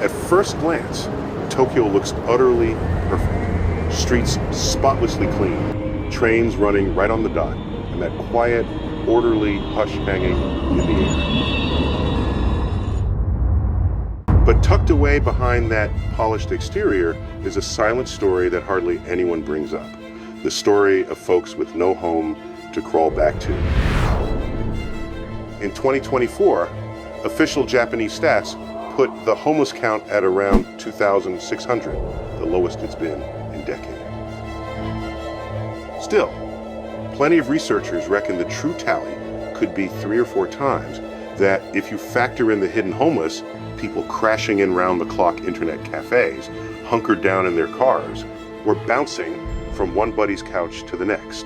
At first glance, Tokyo looks utterly perfect. Streets spotlessly clean, trains running right on the dot, and that quiet, orderly hush hanging in the air. But tucked away behind that polished exterior is a silent story that hardly anyone brings up. The story of folks with no home to crawl back to. In 2024, official Japanese stats put the homeless count at around 2,600, the lowest it's been in decades. Still, plenty of researchers reckon the true tally could be 3 or 4 times that if you factor in the hidden homeless, people crashing in round-the-clock internet cafes, hunkered down in their cars, or bouncing from one buddy's couch to the next.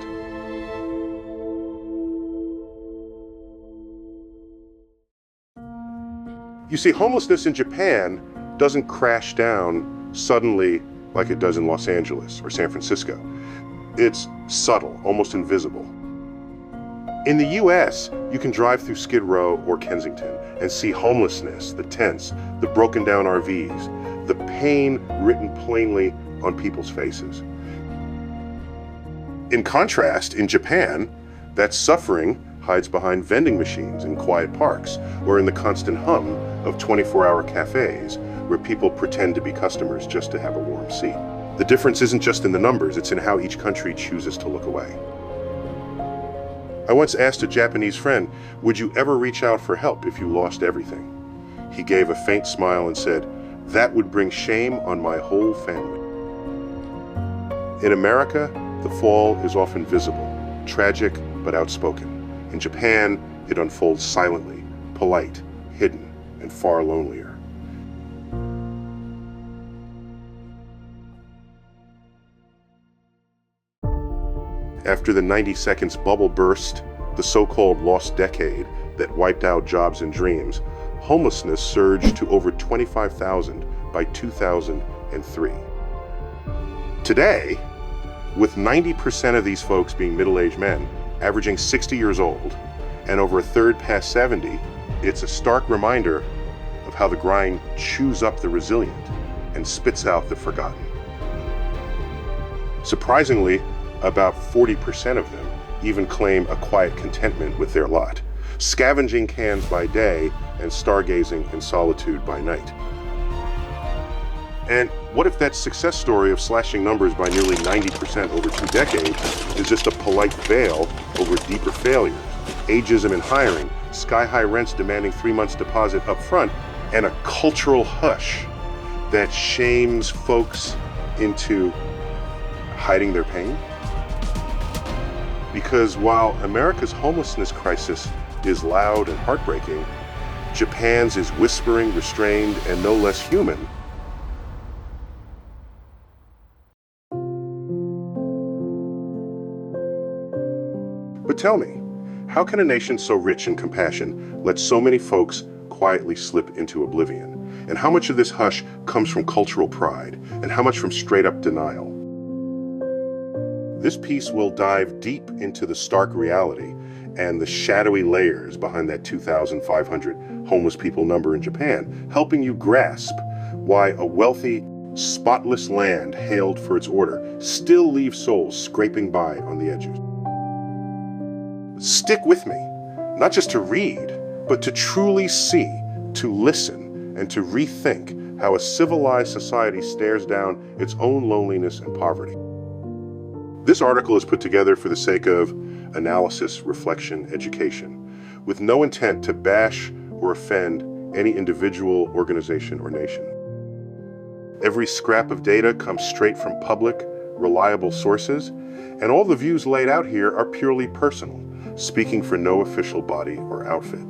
You see, homelessness in Japan doesn't crash down suddenly like it does in Los Angeles or San Francisco. It's subtle, almost invisible. In the US, you can drive through Skid Row or Kensington and see homelessness, the tents, the broken down RVs, the pain written plainly on people's faces. In contrast, in Japan, that suffering hides behind vending machines in quiet parks or in the constant hum of 24-hour cafes where people pretend to be customers just to have a warm seat. The difference isn't just in the numbers, it's in how each country chooses to look away. I once asked a Japanese friend, would you ever reach out for help if you lost everything? He gave a faint smile and said, that would bring shame on my whole family. In America, the fall is often visible, tragic but outspoken. In Japan, it unfolds silently, polite, hidden, and far lonelier. After the 90 seconds bubble burst, the so-called lost decade that wiped out jobs and dreams, homelessness surged to over 25,000 by 2003. Today, with 90% of these folks being middle-aged men, averaging 60 years old, and over a third past 70, it's a stark reminder of how the grind chews up the resilient and spits out the forgotten. Surprisingly, about 40% of them even claim a quiet contentment with their lot, scavenging cans by day and stargazing in solitude by night. And what if that success story of slashing numbers by nearly 90% over 2 decades is just a polite veil over deeper failures, ageism in hiring, sky-high rents demanding 3 months deposit up front, and a cultural hush that shames folks into hiding their pain? Because while America's homelessness crisis is loud and heartbreaking, Japan's is whispering, restrained, and no less human. But tell me, how can a nation so rich in compassion let so many folks quietly slip into oblivion? And how much of this hush comes from cultural pride, and how much from straight-up denial? This piece will dive deep into the stark reality and the shadowy layers behind that 2,500 homeless people number in Japan, helping you grasp why a wealthy, spotless land hailed for its order still leaves souls scraping by on the edges. Stick with me, not just to read, but to truly see, to listen, and to rethink how a civilized society stares down its own loneliness and poverty. This article is put together for the sake of analysis, reflection, education, with no intent to bash or offend any individual, organization, or nation. Every scrap of data comes straight from public, reliable sources, and all the views laid out here are purely personal, speaking for no official body or outfit.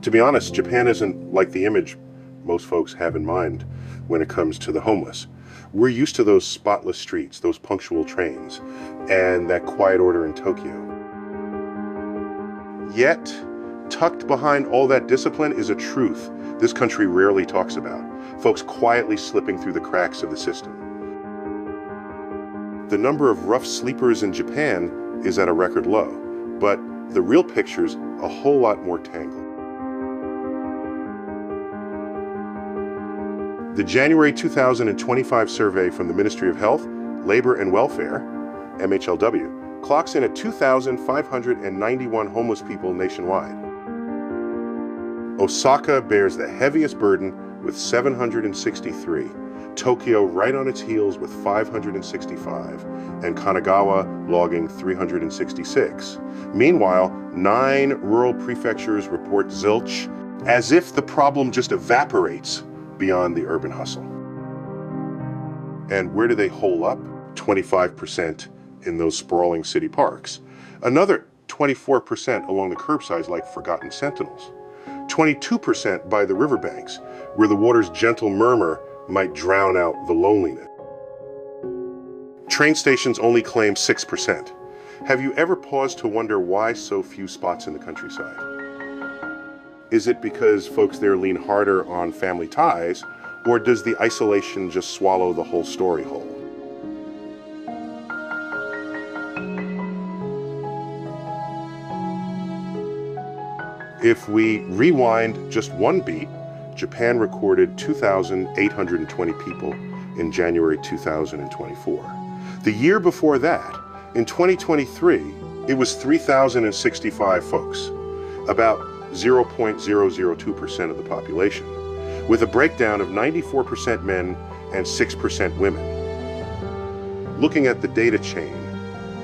To be honest, Japan isn't like the image most folks have in mind when it comes to the homeless. We're used to those spotless streets, those punctual trains, and that quiet order in Tokyo. Yet, tucked behind all that discipline is a truth this country rarely talks about, folks quietly slipping through the cracks of the system. The number of rough sleepers in Japan is at a record low, but the real picture's a whole lot more tangled. The January 2025 survey from the Ministry of Health, Labor and Welfare, MHLW, clocks in at 2,591 homeless people nationwide. Osaka bears the heaviest burden with 763, Tokyo right on its heels with 565, and Kanagawa logging 366. Meanwhile, 9 rural prefectures report zilch, as if the problem just evaporates beyond the urban hustle. And where do they hole up? 25% in those sprawling city parks. Another 24% along the curbsides like forgotten sentinels. 22% by the riverbanks, where the water's gentle murmur might drown out the loneliness. Train stations only claim 6%. Have you ever paused to wonder why so few spots in the countryside? Is it because folks there lean harder on family ties, or does the isolation just swallow the whole story whole? If we rewind just one beat, Japan recorded 2,820 people in January 2024. The year before that, in 2023, it was 3,065 folks, about 0.002% of the population, with a breakdown of 94% men and 6% women. Looking at the data chain,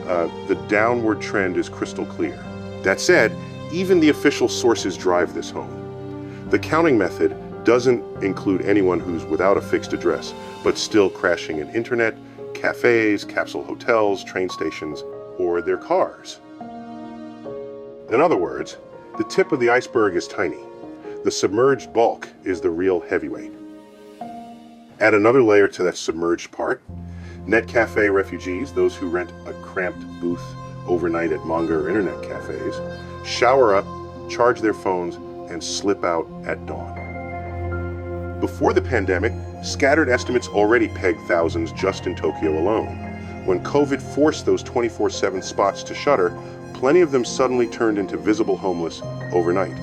the downward trend is crystal clear. That said, even the official sources drive this home. The counting method doesn't include anyone who's without a fixed address, but still crashing in internet, cafes, capsule hotels, train stations, or their cars. In other words, the tip of the iceberg is tiny. The submerged bulk is the real heavyweight. Add another layer to that submerged part. Net cafe refugees, those who rent a cramped booth overnight at manga or internet cafes, shower up, charge their phones, and slip out at dawn. Before the pandemic, scattered estimates already pegged thousands just in Tokyo alone. When COVID forced those 24/7 spots to shutter, plenty of them suddenly turned into visible homeless overnight.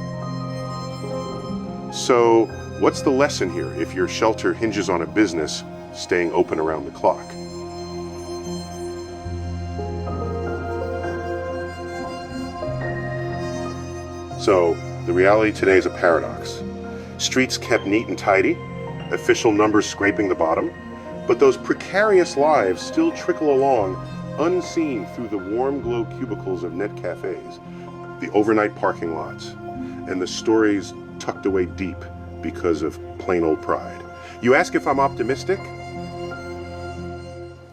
So, what's the lesson here if your shelter hinges on a business staying open around the clock? So, the reality today is a paradox. Streets kept neat and tidy, official numbers scraping the bottom, but those precarious lives still trickle along unseen through the warm glow cubicles of net cafes, the overnight parking lots, and the stories tucked away deep because of plain old pride. You ask if I'm optimistic?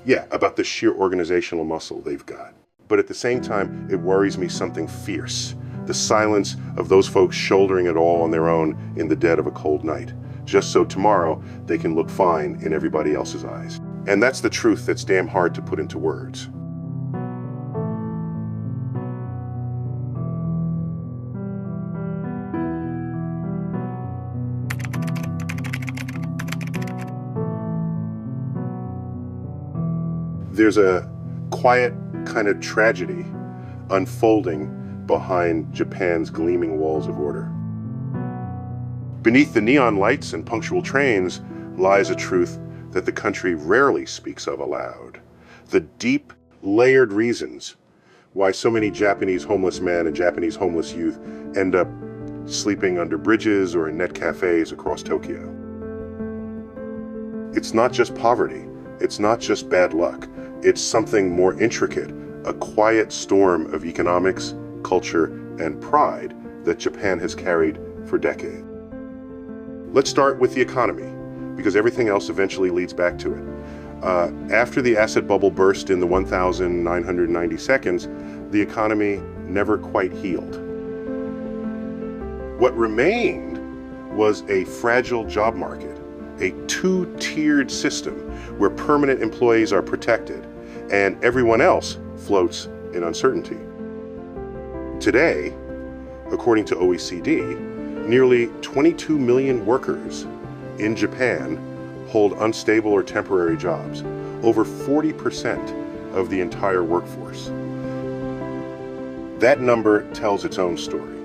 Yeah, about the sheer organizational muscle they've got. But at the same time, it worries me something fierce. The silence of those folks shouldering it all on their own in the dead of a cold night, just so tomorrow they can look fine in everybody else's eyes. And that's the truth that's damn hard to put into words. There's a quiet kind of tragedy unfolding behind Japan's gleaming walls of order. Beneath the neon lights and punctual trains lies a truth that the country rarely speaks of aloud. The deep, layered reasons why so many Japanese homeless men and Japanese homeless youth end up sleeping under bridges or in net cafes across Tokyo. It's not just poverty. It's not just bad luck. It's something more intricate, a quiet storm of economics, culture, and pride that Japan has carried for decades. Let's start with the economy, because everything else eventually leads back to it. After the asset bubble burst in the 1,990 seconds, the economy never quite healed. What remained was a fragile job market, a two-tiered system where permanent employees are protected and everyone else floats in uncertainty. Today, according to OECD, Nearly 22 million workers in Japan hold unstable or temporary jobs, over 40% of the entire workforce. That number tells its own story.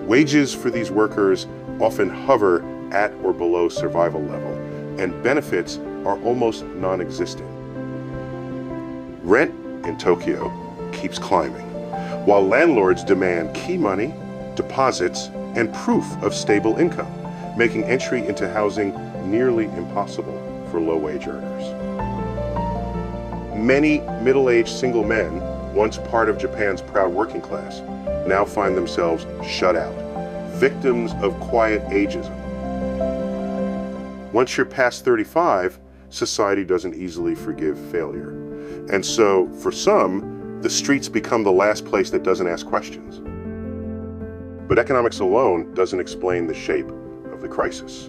Wages for these workers often hover at or below survival level, and benefits are almost non-existent. Rent in Tokyo keeps climbing, while landlords demand key money, deposits, and proof of stable income, making entry into housing nearly impossible for low-wage earners. Many middle-aged single men, once part of Japan's proud working class, now find themselves shut out, victims of quiet ageism. Once you're past 35, society doesn't easily forgive failure. And so, for some, the streets become the last place that doesn't ask questions. But economics alone doesn't explain the shape of the crisis.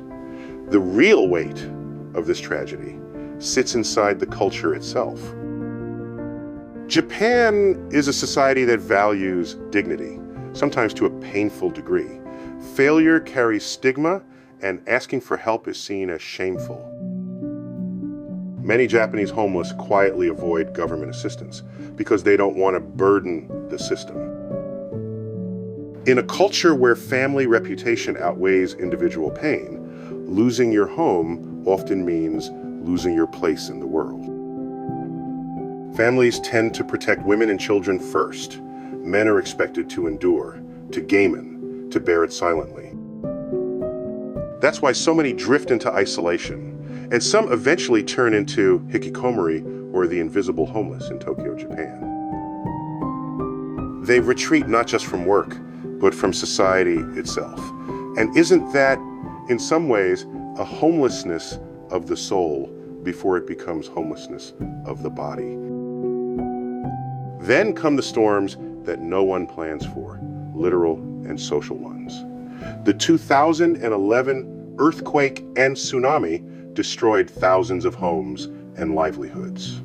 The real weight of this tragedy sits inside the culture itself. Japan is a society that values dignity, sometimes to a painful degree. Failure carries stigma, and asking for help is seen as shameful. Many Japanese homeless quietly avoid government assistance because they don't want to burden the system. In a culture where family reputation outweighs individual pain, losing your home often means losing your place in the world. Families tend to protect women and children first. Men are expected to endure, to gamen, to bear it silently. That's why so many drift into isolation, and some eventually turn into hikikomori, or the invisible homeless in Tokyo, Japan. They retreat not just from work, but from society itself. And isn't that, in some ways, a homelessness of the soul before it becomes homelessness of the body? Then come the storms that no one plans for, literal and social ones. The 2011 earthquake and tsunami destroyed thousands of homes and livelihoods.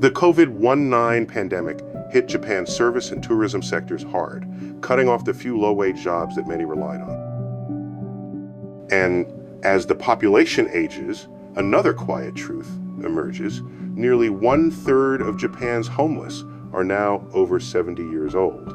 The COVID-19 pandemic hit Japan's service and tourism sectors hard, cutting off the few low-wage jobs that many relied on. And as the population ages, another quiet truth emerges. Nearly 1/3 of Japan's homeless are now over 70 years old.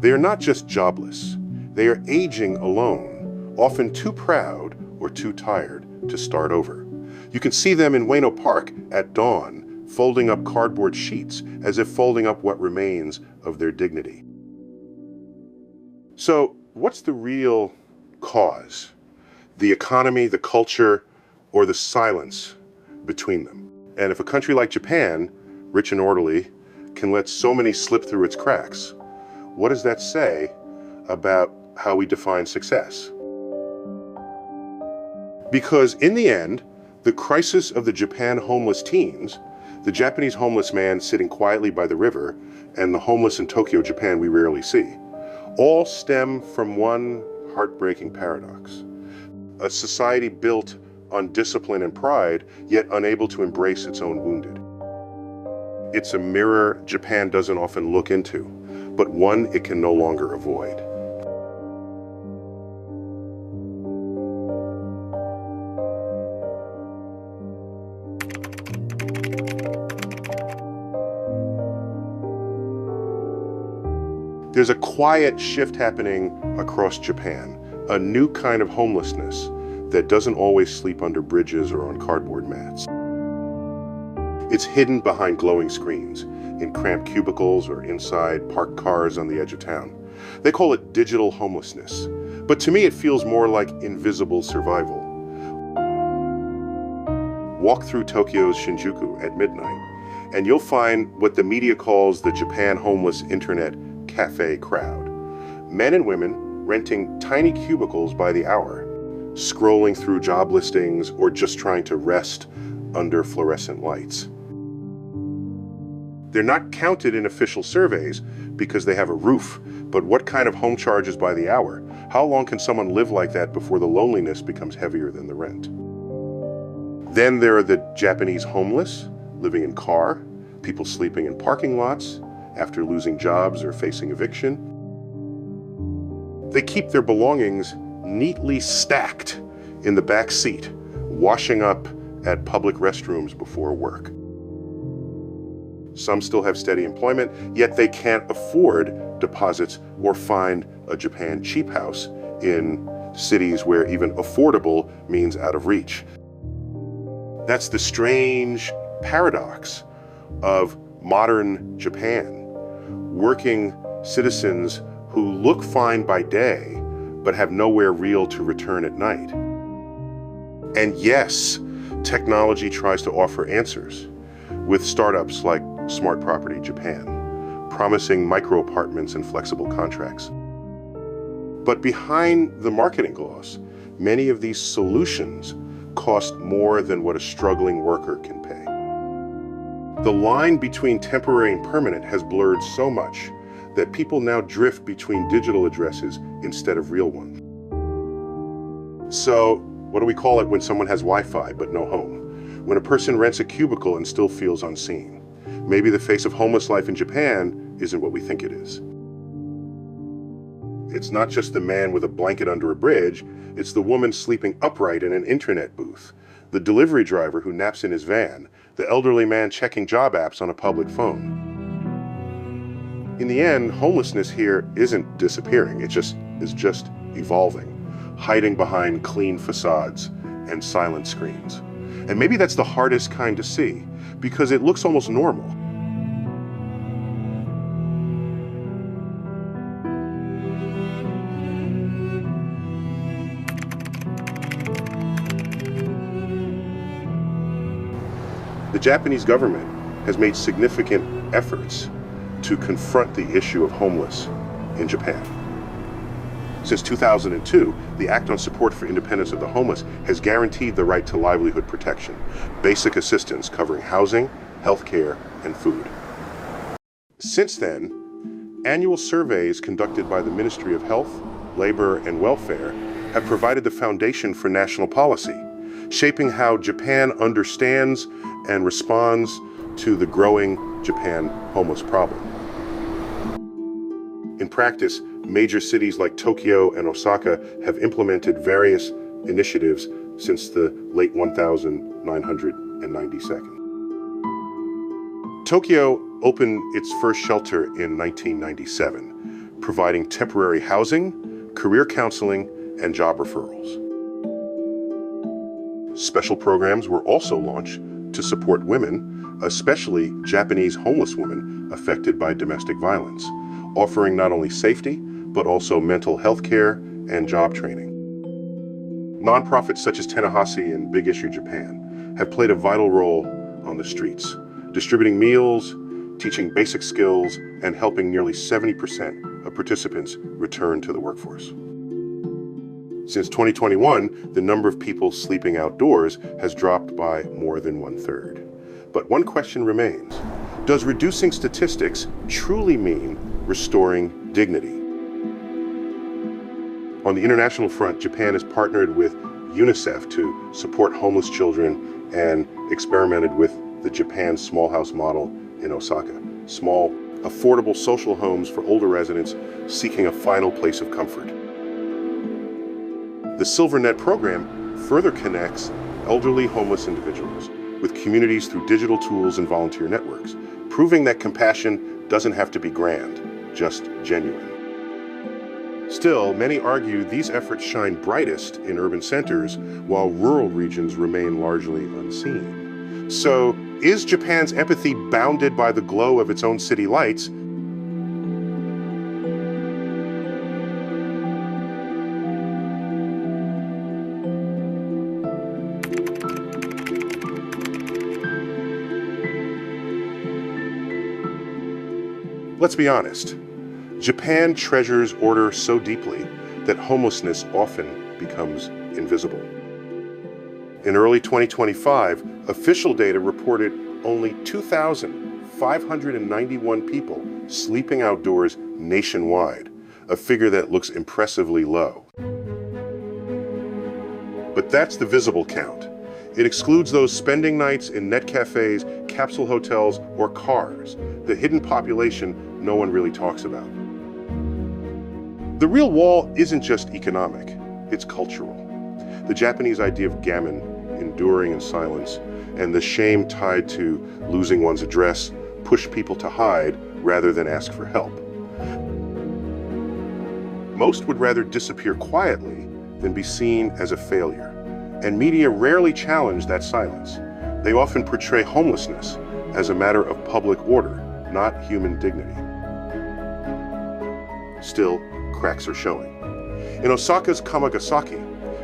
They are not just jobless, they are aging alone, often too proud or too tired to start over. You can see them in Ueno Park at dawn, folding up cardboard sheets as if folding up what remains of their dignity. So, what's the real cause? The economy, the culture, or the silence between them? And if a country like Japan, rich and orderly, can let so many slip through its cracks, what does that say about how we define success? Because in the end, the crisis of the Japan homeless teens, the Japanese homeless man sitting quietly by the river, and the homeless in Tokyo, Japan we rarely see, all stem from one heartbreaking paradox. A society built on discipline and pride, yet unable to embrace its own wounded. It's a mirror Japan doesn't often look into, but one it can no longer avoid. There's a quiet shift happening across Japan, a new kind of homelessness that doesn't always sleep under bridges or on cardboard mats. It's hidden behind glowing screens, in cramped cubicles or inside parked cars on the edge of town. They call it digital homelessness, but to me it feels more like invisible survival. Walk through Tokyo's Shinjuku at midnight, and you'll find what the media calls the Japan homeless internet cafe crowd. Men and women renting tiny cubicles by the hour, scrolling through job listings or just trying to rest under fluorescent lights. They're not counted in official surveys because they have a roof, but what kind of home charges by the hour? How long can someone live like that before the loneliness becomes heavier than the rent? Then there are the Japanese homeless, living in car, people sleeping in parking lots after losing jobs or facing eviction. They keep their belongings neatly stacked in the back seat, washing up at public restrooms before work. Some still have steady employment, yet they can't afford deposits or find a Japan cheap house in cities where even affordable means out of reach. That's the strange paradox of modern Japan. Working citizens who look fine by day, but have nowhere real to return at night. And yes, technology tries to offer answers with startups like Smart Property Japan, promising micro-apartments and flexible contracts. But behind the marketing gloss, many of these solutions cost more than what a struggling worker can pay. The line between temporary and permanent has blurred so much that people now drift between digital addresses instead of real ones. So, what do we call it when someone has Wi-Fi but no home? When a person rents a cubicle and still feels unseen? Maybe the face of homeless life in Japan isn't what we think it is. It's not just the man with a blanket under a bridge, it's the woman sleeping upright in an internet booth, the delivery driver who naps in his van, the elderly man checking job apps on a public phone. In the end, homelessness here isn't disappearing, it is just evolving, hiding behind clean facades and silent screens. And maybe that's the hardest kind to see, because it looks almost normal. The Japanese government has made significant efforts to confront the issue of homeless in Japan. Since 2002, the Act on Support for Independence of the Homeless has guaranteed the right to livelihood protection, basic assistance covering housing, health care, and food. Since then, annual surveys conducted by the Ministry of Health, Labor, and Welfare have provided the foundation for national policy, shaping how Japan understands and responds to the growing Japan homeless problem. In practice, major cities like Tokyo and Osaka have implemented various initiatives since the late 1992. Tokyo opened its first shelter in 1997, providing temporary housing, career counseling, and job referrals. Special programs were also launched to support women, especially Japanese homeless women affected by domestic violence, offering not only safety, but also mental health care and job training. Nonprofits such as Tenahasi and Big Issue Japan have played a vital role on the streets, distributing meals, teaching basic skills, and helping nearly 70% of participants return to the workforce. Since 2021, the number of people sleeping outdoors has dropped by more than 1/3. But one question remains: does reducing statistics truly mean restoring dignity? On the international front, Japan has partnered with UNICEF to support homeless children and experimented with the Japan small house model in Osaka. Small, affordable social homes for older residents seeking a final place of comfort. The SilverNet program further connects elderly homeless individuals with communities through digital tools and volunteer networks, proving that compassion doesn't have to be grand, just genuine. Still, many argue these efforts shine brightest in urban centers, while rural regions remain largely unseen. So, is Japan's empathy bounded by the glow of its own city lights? Let's be honest. Japan treasures order so deeply that homelessness often becomes invisible. In early 2025, official data reported only 2,591 people sleeping outdoors nationwide, a figure that looks impressively low. But that's the visible count. It excludes those spending nights in net cafes, capsule hotels, or cars, the hidden population no one really talks about. The real wall isn't just economic, it's cultural. The Japanese idea of gammon, enduring in silence, and the shame tied to losing one's address push people to hide rather than ask for help. Most would rather disappear quietly than be seen as a failure, and media rarely challenge that silence. They often portray homelessness as a matter of public order, not human dignity. Still, cracks are showing. In Osaka's Kamagasaki,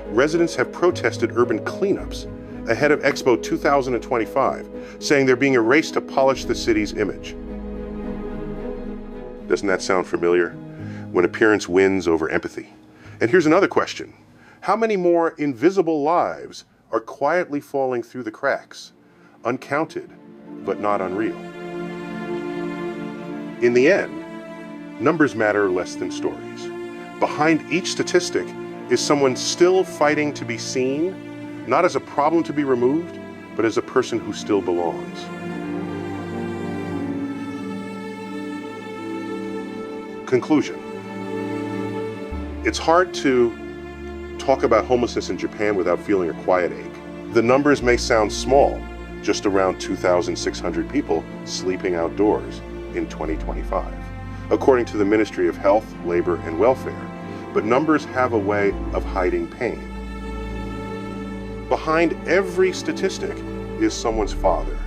residents have protested urban cleanups ahead of Expo 2025, saying they're being erased to polish the city's image. Doesn't that sound familiar? When appearance wins over empathy. And here's another question. How many more invisible lives are quietly falling through the cracks, uncounted, but not unreal? In the end, numbers matter less than stories. Behind each statistic is someone still fighting to be seen, not as a problem to be removed, but as a person who still belongs. Conclusion. It's hard to talk about homelessness in Japan without feeling a quiet ache. The numbers may sound small, just around 2,600 people sleeping outdoors in 2025, according to the Ministry of Health, Labor, and Welfare. But numbers have a way of hiding pain. Behind every statistic is someone's father,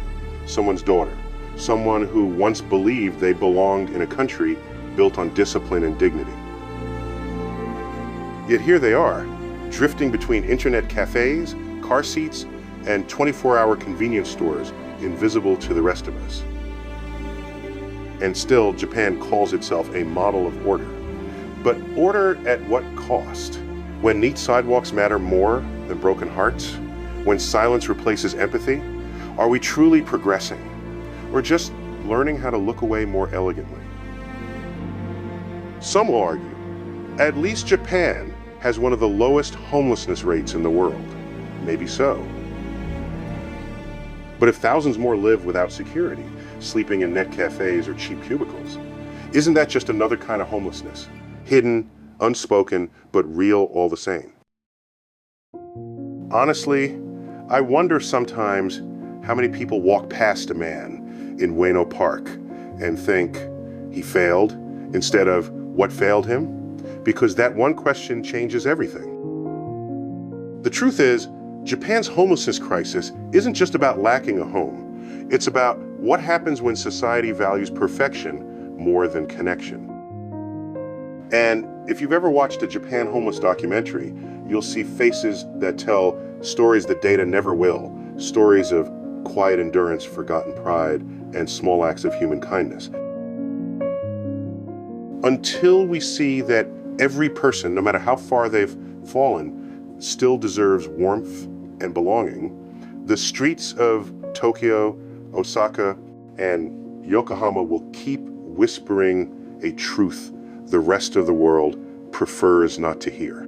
someone's daughter, someone who once believed they belonged in a country built on discipline and dignity. Yet here they are, drifting between internet cafes, car seats, and 24-hour convenience stores, invisible to the rest of us. And still, Japan calls itself a model of order. But order at what cost? When neat sidewalks matter more than broken hearts? When silence replaces empathy? Are we truly progressing? Or just learning how to look away more elegantly? Some will argue, at least Japan has one of the lowest homelessness rates in the world. Maybe so. But if thousands more live without security, sleeping in net cafes or cheap cubicles, isn't that just another kind of homelessness? Hidden, unspoken, but real all the same. Honestly, I wonder sometimes how many people walk past a man in Ueno Park and think he failed instead of what failed him? Because that one question changes everything. The truth is, Japan's homelessness crisis isn't just about lacking a home. It's about what happens when society values perfection more than connection. And if you've ever watched a Japan homeless documentary, you'll see faces that tell stories that data never will, stories of quiet endurance, forgotten pride, and small acts of human kindness. Until we see that every person, no matter how far they've fallen, still deserves warmth and belonging, the streets of Tokyo, Osaka, and Yokohama will keep whispering a truth the rest of the world prefers not to hear.